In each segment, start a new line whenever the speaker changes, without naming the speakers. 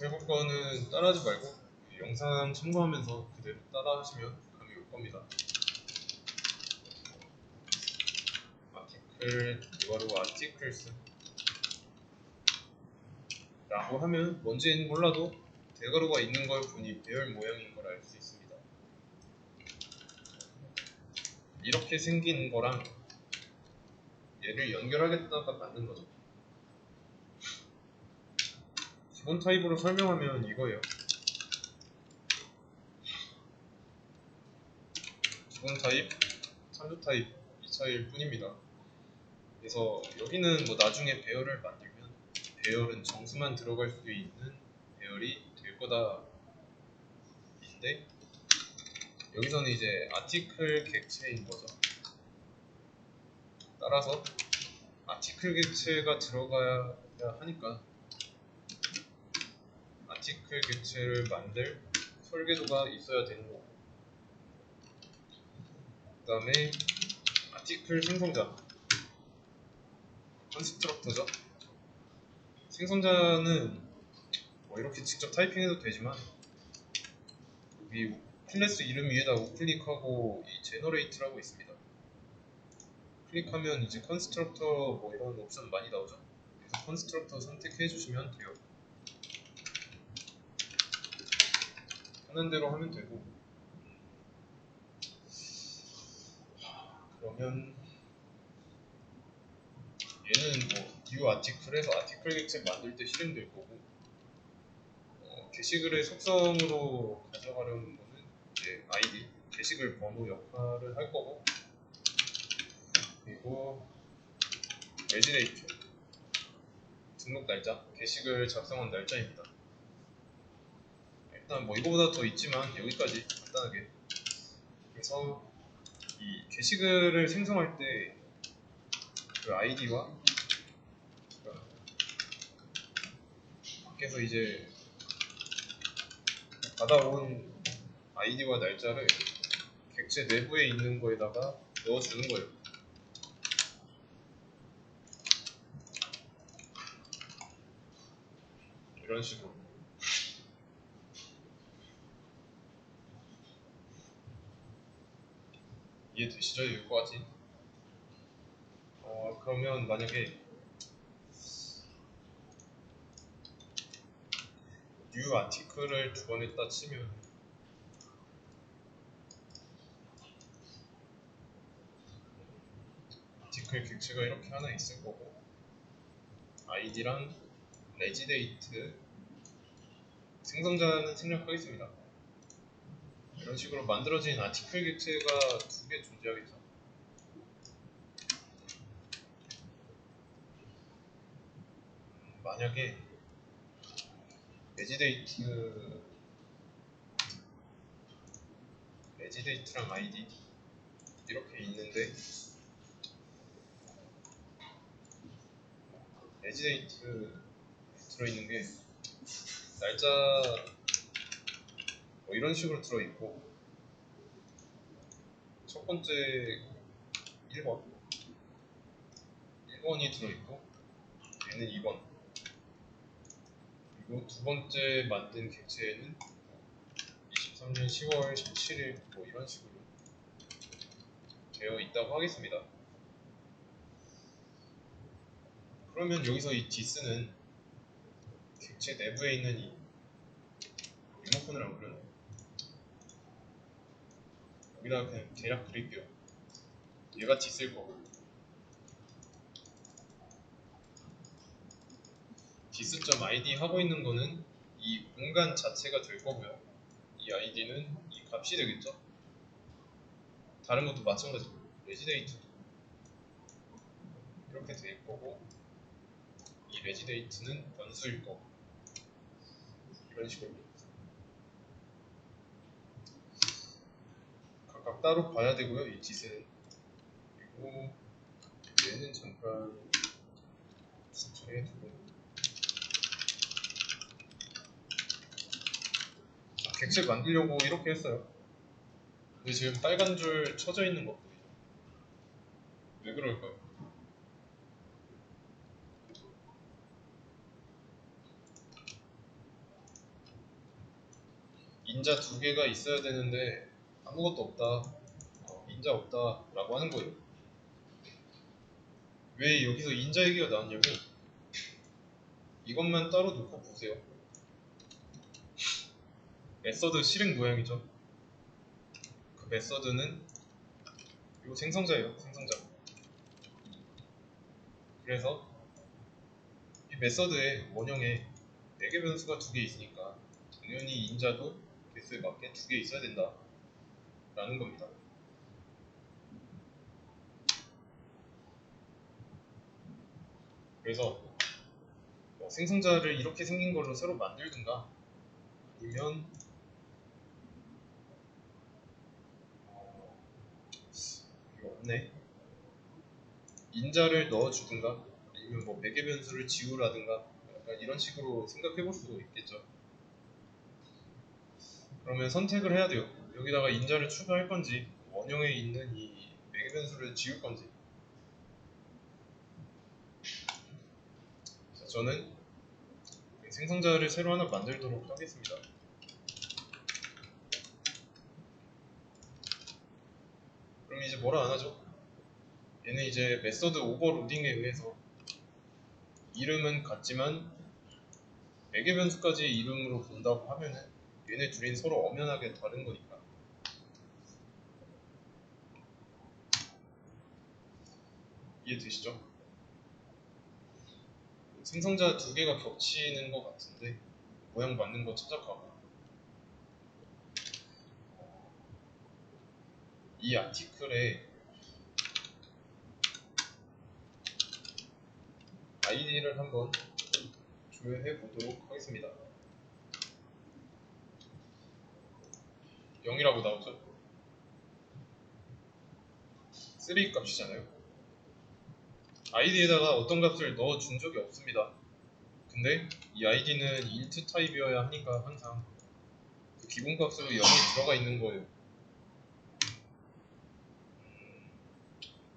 해볼 거는 따라하지 말고 영상 참고하면서 그대로 따라하시면 감이 올 겁니다. 아티클 이거로 아티클스 라고 하면 뭔지는 몰라도 대괄호가 있는 걸 보니 배열 모양인 걸 알 수 있습니다. 이렇게 생긴 거랑 얘를 연결하겠다가 맞는 거죠. 기본 타입으로 설명하면 이거예요. 기본 타입, 참조 타입 이 차이일 뿐입니다. 그래서 여기는 뭐 나중에 배열을 만들면 배열은 정수만 들어갈 수 있는 배열이 될 거다 인데, 여기서는 이제 아티클 객체인 거죠. 따라서 아티클 객체가 들어가야 하니까 아티클 객체를 만들 설계도가 있어야 되는 거고, 그 다음에 아티클 생성자 컨스트럭터죠. 생성자는 뭐 이렇게 직접 타이핑해도 되지만 여기 클래스 이름 위에다 우클릭하고 이 제너레이트라고 있습니다. 클릭하면 이제 컨스트럭터 뭐 이런 옵션 많이 나오죠. 그래서 컨스트럭터 선택해 주시면 돼요. 하는 대로 하면 되고, 그러면 얘는 뭐 new 아티클에서 아티클 객체 만들 때 실행될 거고, 게시글의 속성으로 가져가려는 거는 이제 id 게시글 번호 역할을 할 거고, 그리고 레지데이트 등록 날짜, 게시글 작성한 날짜입니다. 일단 뭐 이거보다 더 있지만 여기까지 간단하게. 그래서 이 게시글을 생성할 때 그 아이디와 밖에서 이제 받아온 아이디와 날짜를 객체 내부에 있는 거에다가 넣어주는 거예요. 이런 식으로. 이해되시죠? 여기까지. 그러면 만약에 new 아티클을 두 번 했다 치면 아티클 객체가 이렇게 하나 있을 거고, 아이디랑 레지데이트 생성자는 생략하겠습니다. 이런 식으로 만들어진 아티클 객체가 두 개 존재하겠죠. 만약에 레지데이트랑 아이디 이렇게 있는데, 레지데이트 들어있는 게 날짜 뭐 이런 식으로 들어있고, 첫 번째 1번이 들어있고 얘는 2번, 그리고 두 번째 만든 객체에는 23년 10월 17일 뭐 이런 식으로 되어 있다고 하겠습니다. 그러면 여기서 이 디스는 객체 내부에 있는 이 리모컨을 안 그려요. 여기다가 그냥 대략 그릴게요. 얘가 디스일 거고, 디스.id 하고 있는 거는 이 공간 자체가 될 거고요. 이 id는 이 값이 되겠죠. 다른 것도 마찬가지고 레지데이트도 이렇게 될 거고, 이 레지데이트는 변수일 거고, 이런 식으로 각각 따로 봐야 되고요. 이 짓은. 그리고 얘는 잠깐 처리해두고, 객체 만들려고 이렇게 했어요. 근데 지금 빨간 줄 쳐져 있는 거 보이죠? 왜 그럴까요? 인자 두 개가 있어야 되는데 아무것도 없다, 인자 없다 라고 하는 거예요. 왜 여기서 인자 얘기가 나왔냐면 이것만 따로 놓고 보세요. 메서드 실행 모양이죠. 그 메서드는 이 생성자예요. 생성자. 그래서 이 메서드의 원형에 4개 변수가 2개 있으니까 당연히 인자도 개수에 맞게 2개 있어야 된다 라는 겁니다. 그래서 생성자를 이렇게 생긴 걸로 새로 만들든가 아니면 이거 없네. 인자를 넣어주든가 아니면 뭐 매개 변수를 지우라든가 약간 이런 식으로 생각해 볼 수도 있겠죠. 그러면 선택을 해야 돼요. 여기다가 인자를 추가할 건지 원형에 있는 이 매개 변수를 지울 건지. 자, 저는 생성자를 새로 하나 만들도록 하겠습니다. 그럼 이제 뭐라 안 하죠? 얘는 이제 메서드 오버로딩에 의해서 이름은 같지만 매개 변수까지 이름으로 본다고 하면은 얘네 둘이 서로 엄연하게 다른 거니까. 이해되시죠? 생성자 2개가 겹치는 것 같은데 모양 맞는 거 찾아가고 이 아티클에 아이디를 한번 조회해 보도록 하겠습니다. 0이라고 나오죠? 3 값이잖아요. 아이디에다가 어떤 값을 넣어준 적이 없습니다. 근데 이 아이디는 int 타입이어야 하니까 항상 그 기본 값으로 0이 들어가 있는 거예요.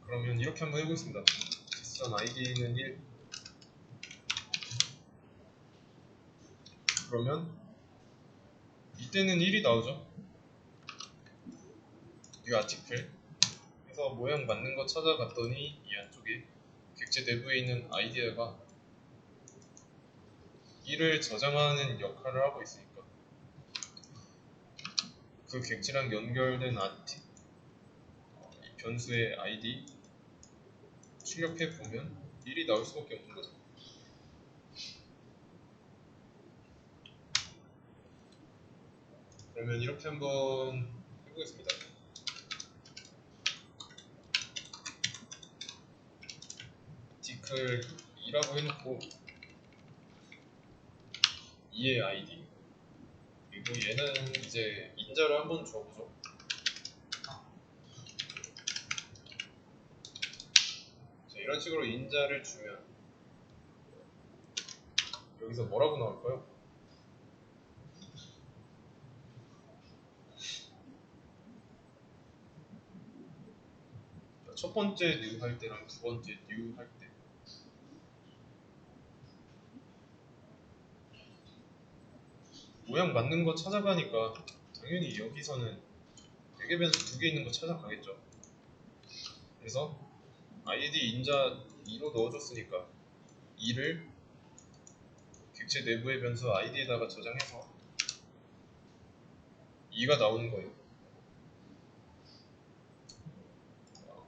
그러면 이렇게 한번 해보겠습니다. 뒷선 아이디는 1. 그러면 이때는 1이 나오죠. 이 아티클 그래서 모양 맞는 거 찾아갔더니 이 안쪽에 객체 내부에 있는 아이디어가 1을 저장하는 역할을 하고 있으니까 그 객체랑 연결된 이 변수의 아이디 출력해 보면 1이 나올 수밖에 없는 거죠. 그러면 이렇게 한번 해보겠습니다. 디클 2라고 해놓고 2의 아이디 그리고 얘는 이제 인자를 한번 줘보죠. 자, 이런 식으로 인자를 주면 여기서 뭐라고 나올까요? 첫 번째 new 할 때랑 두 번째 new 할 때 모양 맞는 거 찾아가니까 당연히 여기서는 매개 변수 2개 있는 거 찾아가겠죠. 그래서 id 인자 2로 넣어줬으니까 2를 객체 내부의 변수 id에다가 저장해서 2가 나오는 거예요.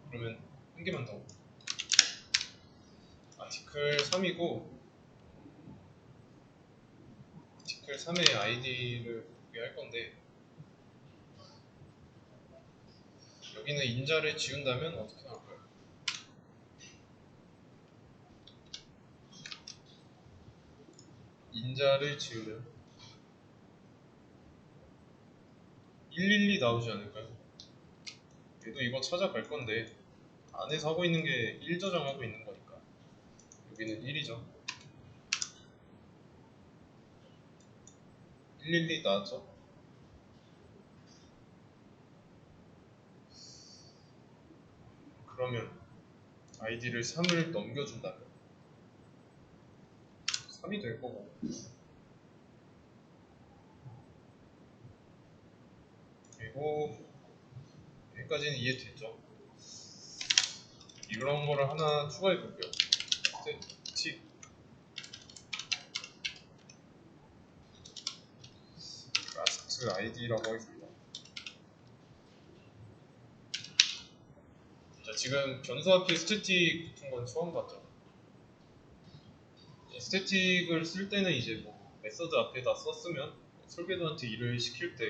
그러면 한 개만 더. 아티클 3이고 아티클 3의 id를 공개할 건데 여기는 인자를 지운다면 어떻게 나올까요? 인자를 지우면 112 나오지 않을까요? 얘도 이거 찾아갈 건데 안에서 하고 있는 게 1 저장하고 있는 거니까 여기는 1이죠. 112 나왔죠? 그러면 id를 3을 넘겨준다면 3이 될 거고 그리고 여기까지는 이해됐죠? 이런 거를 하나 추가해 볼게요. 스태틱 라스트 아이디라고 하겠습니다. 자, 지금 변수 앞에 스태틱 붙은 건 처음 봤죠? 스태틱을 쓸 때는 이제 뭐 메서드 앞에다 썼으면 설계도한테 일을 시킬 때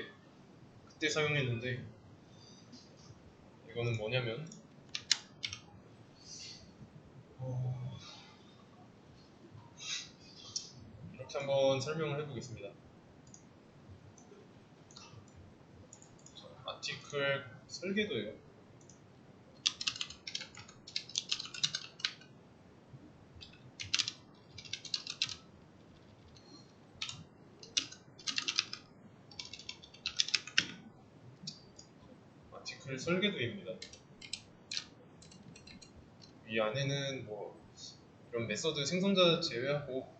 그때 사용했는데, 이거는 뭐냐면 이렇게 한번 설명을 해보겠습니다. 아티클 설계도예요. 아티클 설계도입니다. 이 안에는 뭐 이런 메서드 생성자 제외하고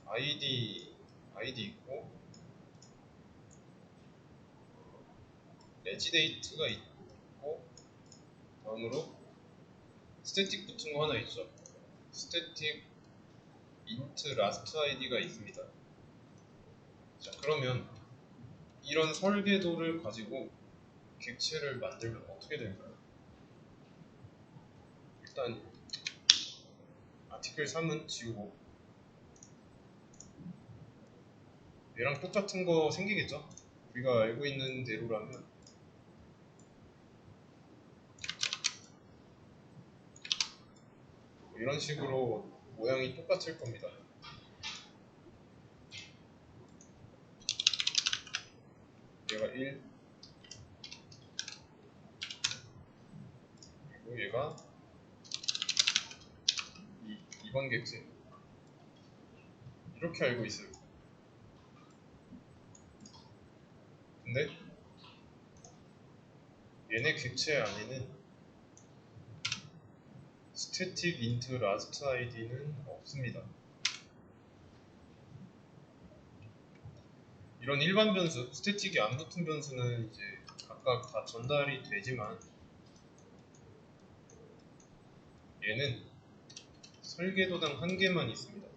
아이디 있고 레지데이트가 있고, 다음으로 스태틱 붙은 거 하나 있죠. 스태틱 int last id가 있습니다. 자, 그러면 이런 설계도를 가지고 객체를 만들면 어떻게 될까요? 일단 아티클 3은 지우고 얘랑 똑같은 거 생기겠죠? 우리가 알고 있는 대로라면 이런 식으로 모양이 똑같을 겁니다. 얘가 1, 그리고 얘가 2번 객체, 이렇게 알고 있어요. 근데 얘네 객체 안에는 static int last id는 없습니다. 이런 일반 변수, 스태틱이 안 붙은 변수는 이제 각각 다 전달이 되지만, 얘는 설계도당 한 개만 있습니다.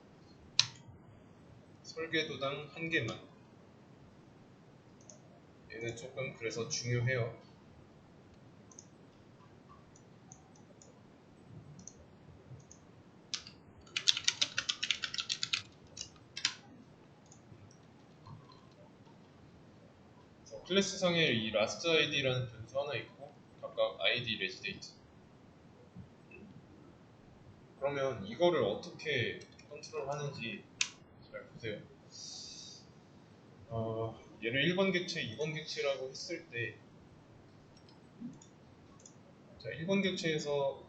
설계도당 한 개만. 얘는 조금 그래서 중요해요. 클래스상에 이 last id라는 변수 하나 있고 각각 id, 레지데이트. 그러면 이거를 어떻게 컨트롤 하는지 잘 보세요. 얘를 1번 객체, 2번 객체라고 했을 때, 자, 1번 객체에서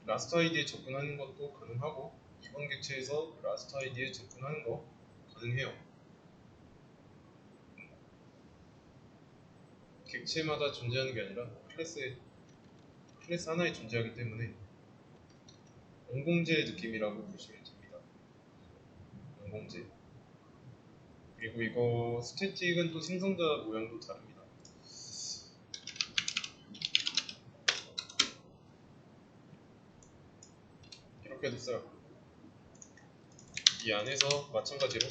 last id에 접근하는 것도 가능하고 2번 객체에서 last id에 접근하는 거 가능해요. 객체마다 존재하는 게 아니라 클래스 하나에 존재하기 때문에 공공재 느낌이라고 보시면 됩니다. 공공재. 그리고 이거 스태틱은 또 생성자 모양도 다릅니다. 이렇게 됐어요. 이 안에서 마찬가지로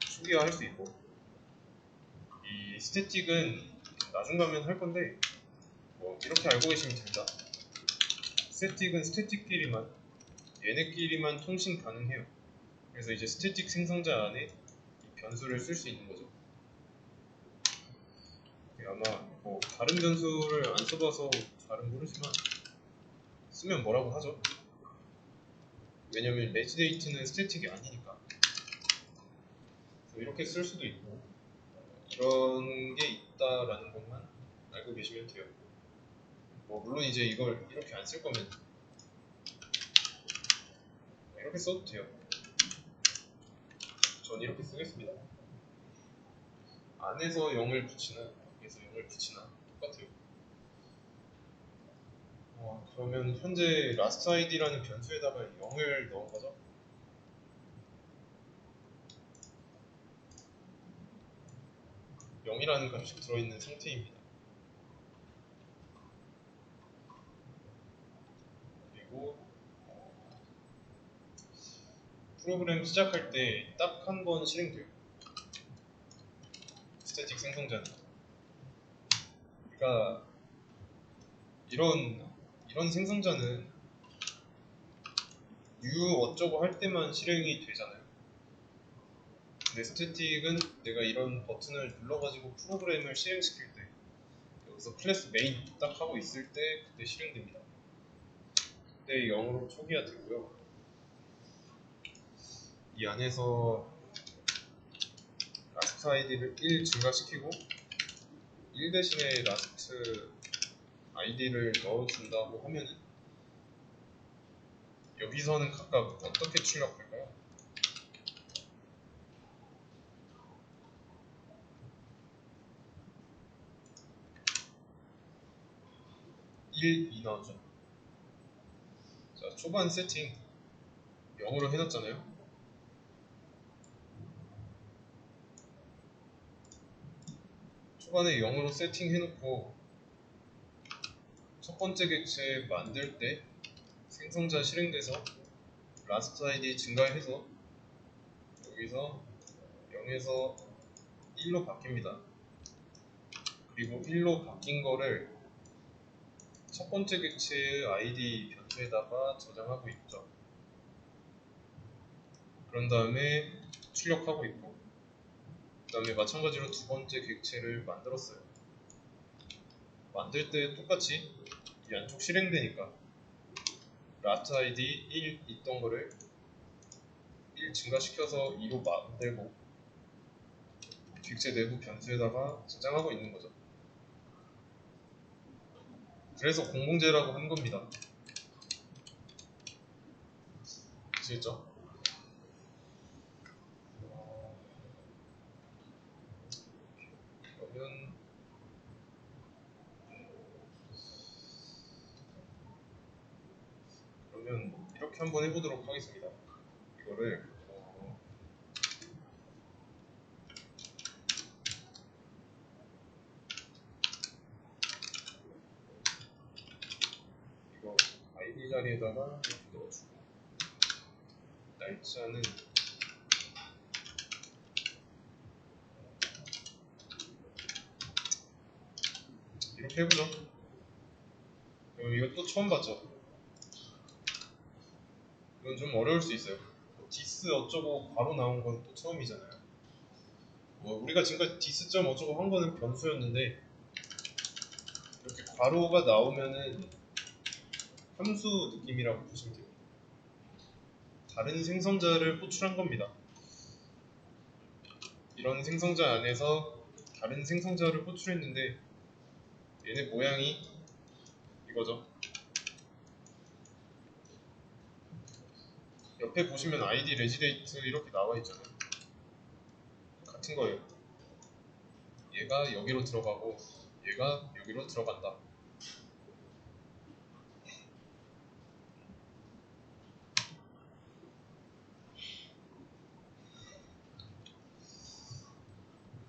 초기화할 수 있고, 이 스태틱은 나중 가면 할 건데 뭐 이렇게 알고 계시면 됩니다. 스태틱은 스태틱끼리만, 얘네끼리만 통신 가능해요. 그래서 이제 스태틱 생성자 안에 이 변수를 쓸 수 있는 거죠. 아마 뭐 다른 변수를 안 써봐서 잘은 모르지만 쓰면 뭐라고 하죠. 왜냐면 레지데이트는 스태틱이 아니니까. 이렇게 쓸 수도 있고, 이런 게 있다라는 것만 알고 계시면 돼요. 뭐 물론 이제 이걸 이렇게 안 쓸 거면 이렇게 써도 돼요. 전 이렇게 쓰겠습니다. 안에서 0을 붙이나 밖에서 0을 붙이나 똑같아요. 그러면 현재 last id라는 변수에다가 0을 넣은 거죠? (0이라는) 값이 들어있는 상태입니다. 그리고 프로그램 시작할 때 딱 한 번 실행돼요. 스태틱 생성자는. 그러니까 이런 생성자는 new 어쩌고 할 때만 실행이 되잖아요. 근데 스태틱은 내가 이런 버튼을 눌러가지고 프로그램을 실행시킬 때, 여기서 클래스 메인 딱 하고 있을 때 그때 실행됩니다. 그때 0으로 초기화되고요. 이 안에서 last id를 1 증가시키고 1 대신에 last id를 넣어준다고 하면은 여기서는 각각 어떻게 출력할까요? 1, 2 나오죠. 자, 초반 세팅 0으로 해놨잖아요. 초반에 0으로 세팅해놓고 첫 번째 객체 만들 때 생성자 실행돼서 last id 증가해서 여기서 0에서 1로 바뀝니다. 그리고 1로 바뀐 거를 첫 번째 객체의 id 변수에다가 저장하고 있죠. 그런 다음에 출력하고 있고, 그 다음에 마찬가지로 두 번째 객체를 만들었어요. 만들 때 똑같이 이 안쪽 실행되니까 last id 1 있던 거를 1 증가시켜서 2로 만들고 객체 내부 변수에다가 저장하고 있는 거죠. 그래서 공공재라고 한 겁니다. 아시겠죠? 그러면 이렇게 한번 해보도록 하겠습니다. 이거를 이거 id 자리에다가 이렇게 넣어주고, 날짜는 이렇게 해보죠. 이것도 처음 봤죠? 이건 좀 어려울 수 있어요. 디스 어쩌고 바로 나온 건 또 처음이잖아요. 우리가 지금까지 디스 점 어쩌고 한 거는 변수였는데 이렇게 괄호가 나오면은 함수 느낌이라고 보시면 돼요. 다른 생성자를 호출한 겁니다. 이런 생성자 안에서 다른 생성자를 호출했는데 얘네 모양이 이거죠. 옆에 보시면 id 레지데이트 이렇게 나와 있잖아요. 같은 거예요. 얘가 여기로 들어가고 얘가 여기로 들어간다.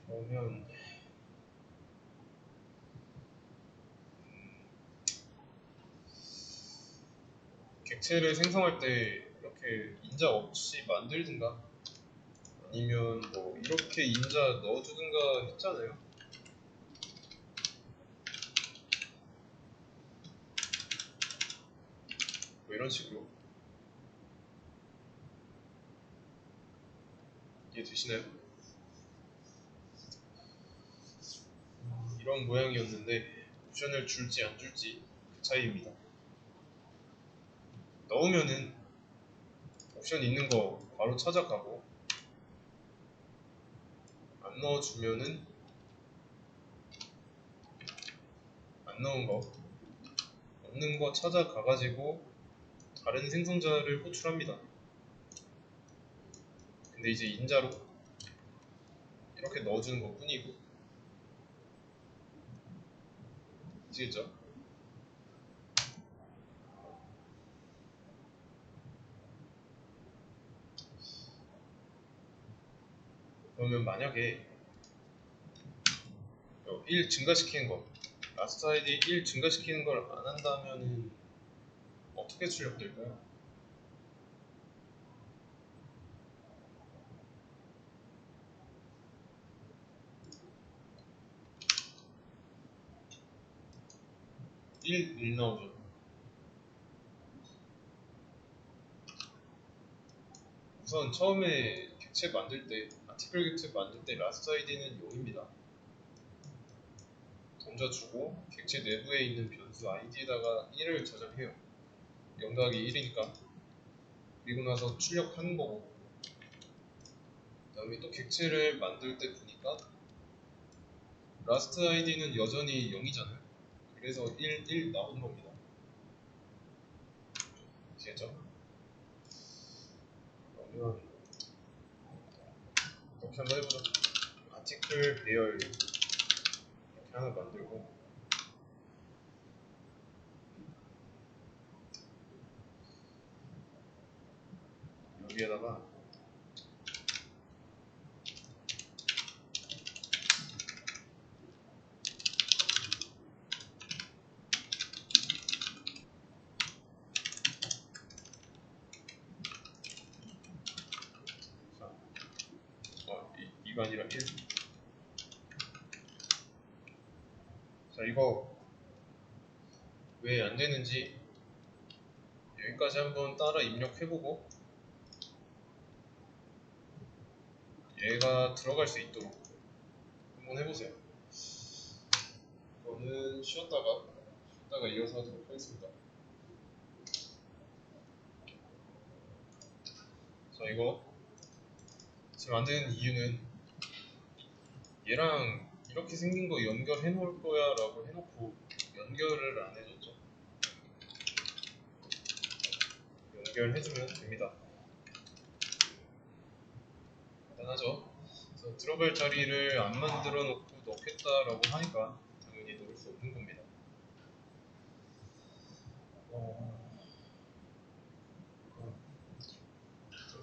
그러면 객체를 생성할 때 이렇게 인자 없이 만들든가 아니면 뭐 이렇게 인자 넣어주든가 했잖아요. 뭐 이런 식으로. 이해되시나요? 이런 모양이었는데 옵션을 줄지 안 줄지 그 차이입니다. 넣으면은 옵션 있는 거 바로 찾아가고, 안 넣어주면은 안 넣은 거 없는 거 찾아가가지고 다른 생성자를 호출합니다. 근데 이제 인자로 이렇게 넣어주는 것 뿐이고, 아시겠죠? 그러면 만약에 1 증가시키는 거, 라스트 아이디 1 증가시키는 걸 안 한다면은 어떻게 출력될까요? 일 나오죠. 우선 처음에 객체 만들 때, 아티클 객체 만들 때 라스트 아이디는 0입니다. 던져주고 객체 내부에 있는 변수 id에다가 1을 저장해요. 0 더하기 1이니까. 그리고 나서 출력하는 거고, 그 다음에 또 객체를 만들 때 보니까 라스트 id는 여전히 0이잖아요. 그래서 1 나오는 겁니다. 아시겠죠? 그러면 이렇게 한번 해보자. 아티클 배열 이렇게 하나 만들고, 여기에다가 자, 2가 아니라 1. 자, 이거 왜 안 되는지 여기까지 한번 따라 입력해보고 얘가 들어갈 수 있도록 한번 해보세요. 저는 쉬었다가 이어서 하도록 하겠습니다. 자, 이거 지금 안 되는 이유는 얘랑 이렇게 생긴 거 연결해 놓을 거야 라고 해놓고 연결을 안 해줬죠. 연결해주면 됩니다. 간단하죠. 그래서 들어갈 자리를 안 만들어 놓고 넣겠다라고 하니까 당연히 넣을 수 없는 겁니다.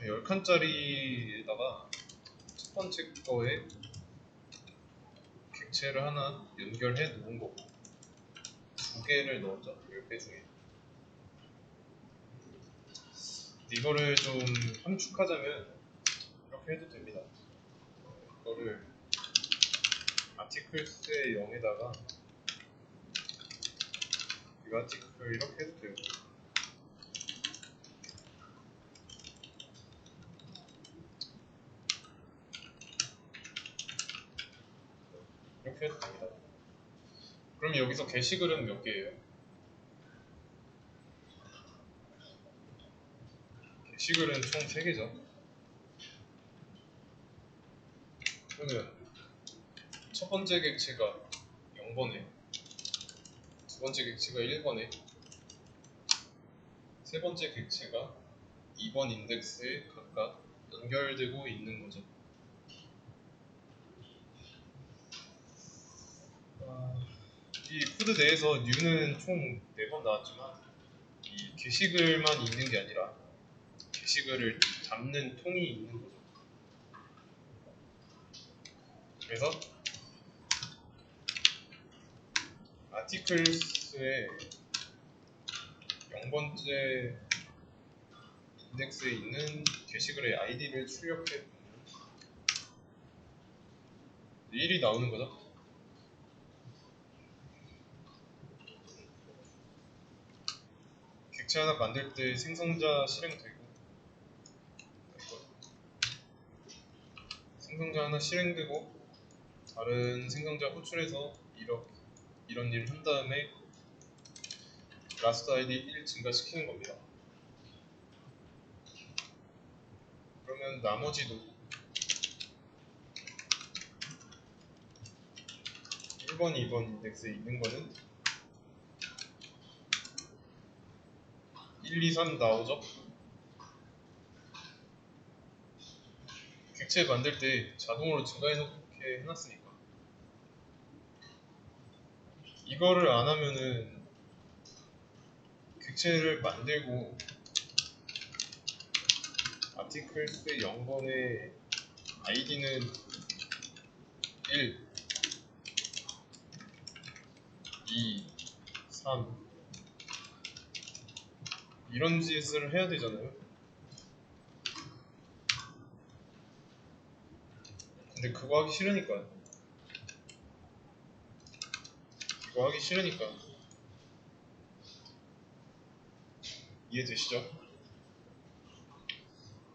10칸짜리에다가 첫 번째 거에 객체를 하나 연결해 놓은 거고, 두 개를 넣었죠. 10개 중에. 이거를 좀 함축하자면 이렇게 해도 됩니다. 이거를 아티클스의 0에다가 이 아티클 이렇게 해도 되고, 이렇게 해도 됩니다. 그럼 여기서 게시글은 몇 개예요? 게시글은 총 3개죠. 그러면 첫 번째 객체가 0번에, 두 번째 객체가 1번에, 세 번째 객체가 2번 인덱스에 각각 연결되고 있는 거죠. 이 코드 내에서 new는 총 4번 나왔지만 이 게시글만 있는 게 아니라 게시글을 담는 통이 있는 거죠. 그래서 아티클스의 0번째 인덱스에 있는 게시글의 id를 출력해 보면 1이 나오는 거죠. 객체 하나 만들 때 생성자 실행되고, 생성자 하나 실행되고 다른 생성자 호출해서 이런 일을 한 다음에 라스트 아이디 1 증가시키는 겁니다. 그러면 나머지도 1번, 2번 인덱스에 있는 거는 1, 2, 3 나오죠? 객체 만들 때 자동으로 증가해놓게 해놨으니까. 이거를 안 하면은 객체를 만들고 아티클스 0번에 id는 1, 2, 3 이런 짓을 해야 되잖아요. 근데 그거 하기 싫으니까 이해되시죠?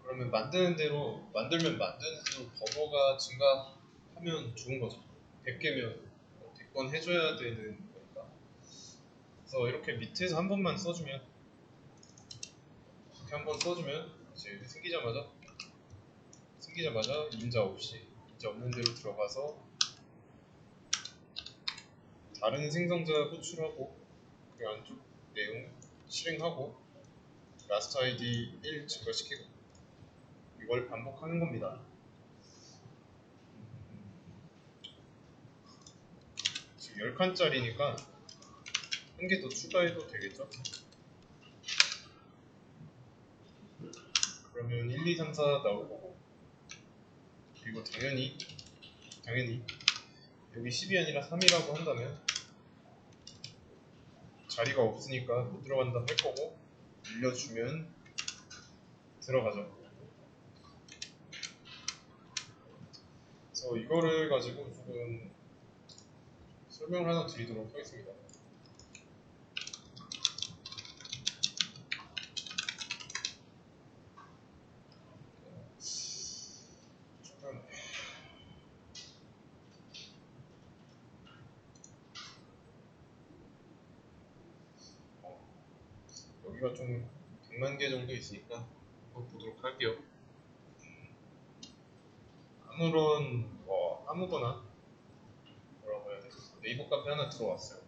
그러면 만들면 만드는 대로 번호가 증가하면 좋은 거죠. 100개면 100번 해줘야 되는 거니까. 그래서 이렇게 밑에서 한 번만 써주면, 이렇게 한 번 써주면 이제 생기자마자 임자 없는 대로 들어가서 다른 생성자 호출하고 그 안쪽 내용 실행하고 라스트 아이디 1 증가시키고 이걸 반복하는 겁니다. 지금 10칸짜리니까 한 개 더 추가해도 되겠죠? 그러면 1, 2, 3, 4 나올 거고, 그리고 당연히 여기 10이 아니라 3이라고 한다면 자리가 없으니까 못 들어간다 할 거고, 늘려주면 들어가죠. 그래서 이거를 가지고 조금 설명을 하나 드리도록 하겠습니다. 여기가 좀 100만 개 정도 있으니까 한번 보도록 할게요. 아무거나 뭐라고 해야 되지? 네이버 카페 하나 들어왔어요.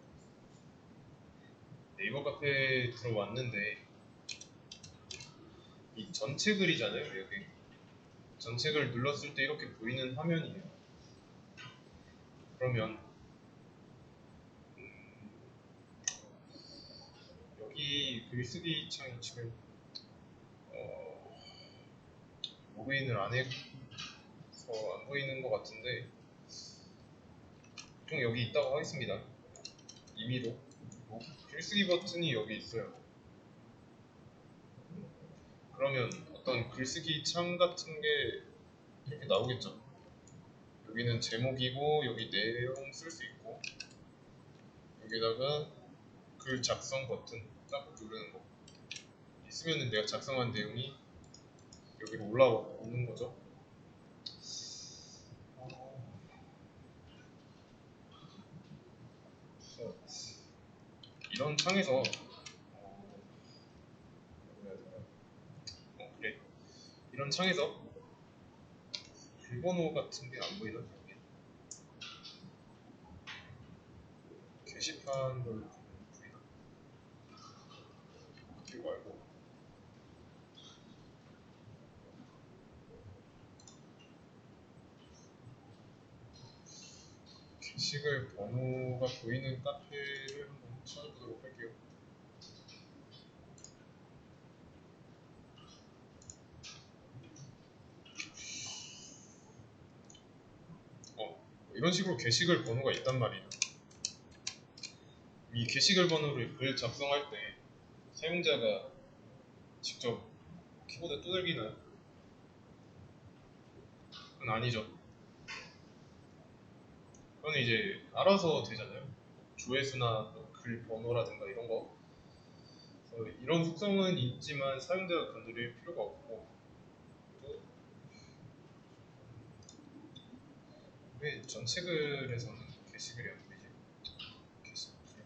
네이버 카페에 들어왔는데 이 전체 글이잖아요. 여기 전체 글 눌렀을 때 이렇게 보이는 화면이에요. 그러면 여기 글쓰기 창이 지금 로그인을 안 해서 안 보이는 것 같은데 보통 여기 있다고 하겠습니다. 임의로 글쓰기 버튼이 여기 있어요. 그러면 어떤 글쓰기 창 같은 게 이렇게 나오겠죠. 여기는 제목이고 여기 내용 쓸 수 있고 여기다가 글 작성 버튼 딱 누르는 거 있으면은 내가 작성한 내용이 여기로 올라오는 거죠. 그래서 이런 창에서 그래. 이런 창에서 비번호 같은 게 안 보이나? 게시판 별로 보이나? 그리고 말고 게시글 번호가 보이는 카페를 한번 찾아보도록 할게요. 이런 식으로 게시글 번호가 있단 말이에요. 이 게시글 번호를 글 작성할 때 사용자가 직접 키보드 두들기나요? 그건 아니죠. 그건 이제 알아서 되잖아요. 조회수나 글 번호라든가 이런 거. 그래서 이런 속성은 있지만 사용자가 건드릴 필요가 없고 또 왜 전체 글에서는 게시글이 안 보이지?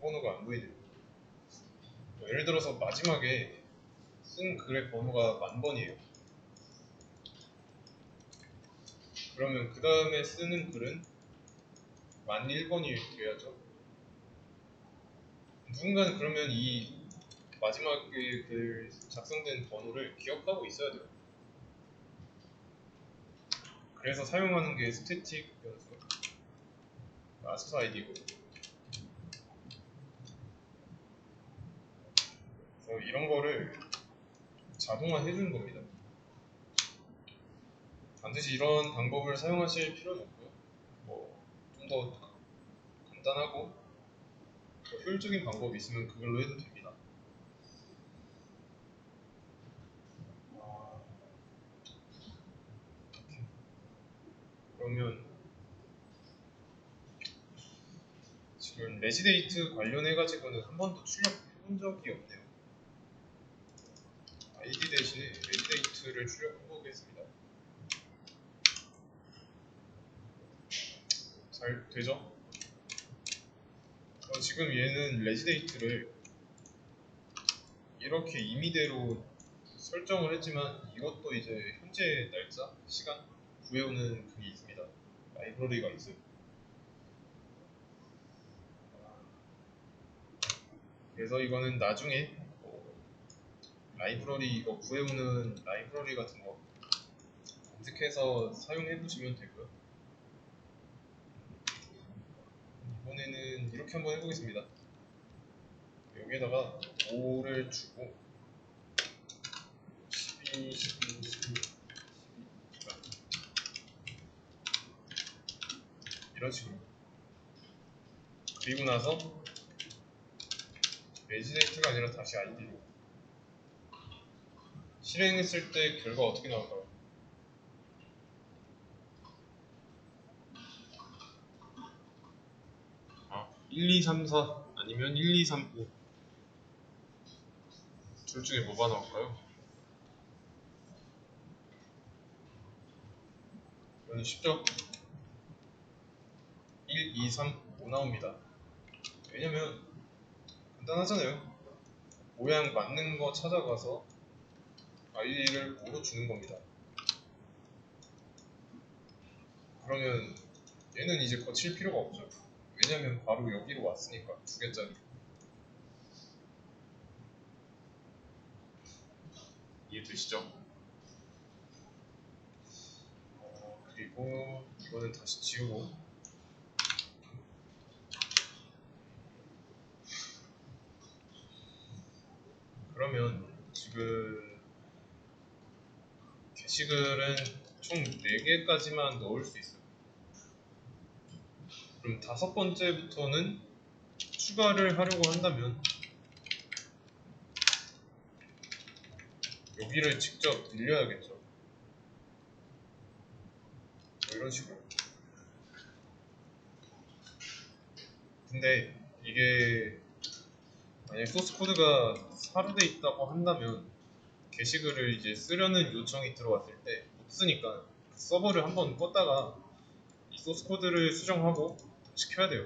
번호가 안 보이네요. 예를 들어서 마지막에 쓴 글의 번호가 1000번이에요. 그러면 그 다음에 쓰는 글은 1001번이 돼야죠. 누군가는 그러면 이 마지막에 글 작성된 번호를 기억하고 있어야 돼요. 그래서 사용하는 게 스태틱 변수, 마스터 아이디고. 그래서 이런 거를 자동화 해주는 겁니다. 반드시 이런 방법을 사용하실 필요는 없고요. 뭐 좀 더 간단하고 더 효율적인 방법이 있으면 그걸로 해도 됩니다. 그러면 지금 레지데이트 관련해가지고는 한 번도 출력해본 적이 없네요. ID 대신에 레지데이트를 출력해보겠습니다. 잘 되죠? 지금 얘는 레지데이트를 이렇게 임의대로 설정을 했지만 이것도 이제 현재 날짜, 시간 구해오는 그게 있습니다. 라이브러리가 있어요. 그래서 이거는 나중에 라이브러리 이거 구해오는 라이브러리 같은 거 검색해서 사용해 보시면 되고요. 이번에는 이렇게 한번 해보겠습니다. 여기에다가 5를 주고 12, 12, 12 이런 식으로. 그리고 나서 레지데이트가 아니라 다시 ID로 실행했을 때 결과 어떻게 나올까요? 1, 2, 3, 4 아니면 1, 2, 3, 5 둘 중에 뭐가 나올까요? 이거는 쉽죠? 1, 2, 3, 5 나옵니다. 왜냐면 간단하잖아요. 모양 맞는 거 찾아가서 ID를 5로 주는 겁니다. 그러면 얘는 이제 거칠 필요가 없죠. 왜냐면 바로 여기로 왔으니까 두 개짜리. 이해되시죠? 그리고 이거는 다시 지우고 그러면 지금 게시글은 총 4개까지만 넣을 수 있어요. 그럼 5번째부터는 추가를 하려고 한다면 여기를 직접 늘려야겠죠. 뭐 이런 식으로. 근데 이게 만약 소스 코드가 사로 돼 있다고 한다면 게시글을 이제 쓰려는 요청이 들어왔을 때 못 쓰니까 그 서버를 한번 껐다가 이 소스 코드를 수정하고 다시 켜야 돼요.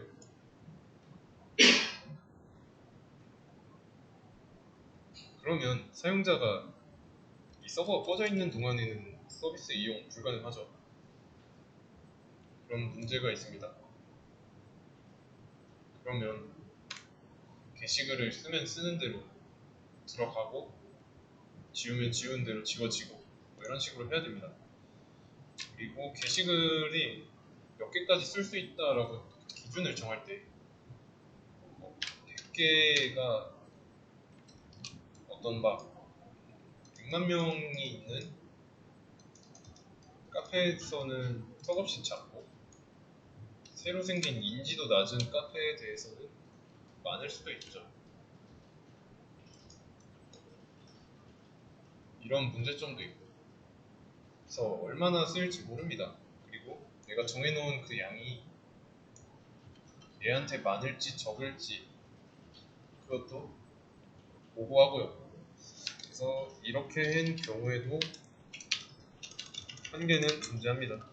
그러면 사용자가 이 서버가 꺼져 있는 동안에는 서비스 이용 불가능하죠. 그런 문제가 있습니다. 그러면 게시글을 쓰면 쓰는 대로 들어가고 지우면 지우는 대로 지워지고 뭐 이런 식으로 해야 됩니다. 그리고 게시글이 몇 개까지 쓸 수 있다라고 기준을 정할 때 100개가 어떤 막 6만 명이 있는 카페에서는 턱없이 작고 새로 생긴 인지도 낮은 카페에 대해서는 많을 수도 있죠. 이런 문제점도 있고 그래서 얼마나 쓰일지 모릅니다. 그리고 내가 정해놓은 그 양이 얘한테 많을지 적을지 그것도 보고하고요. 그래서 이렇게 한 경우에도 한계는 존재합니다.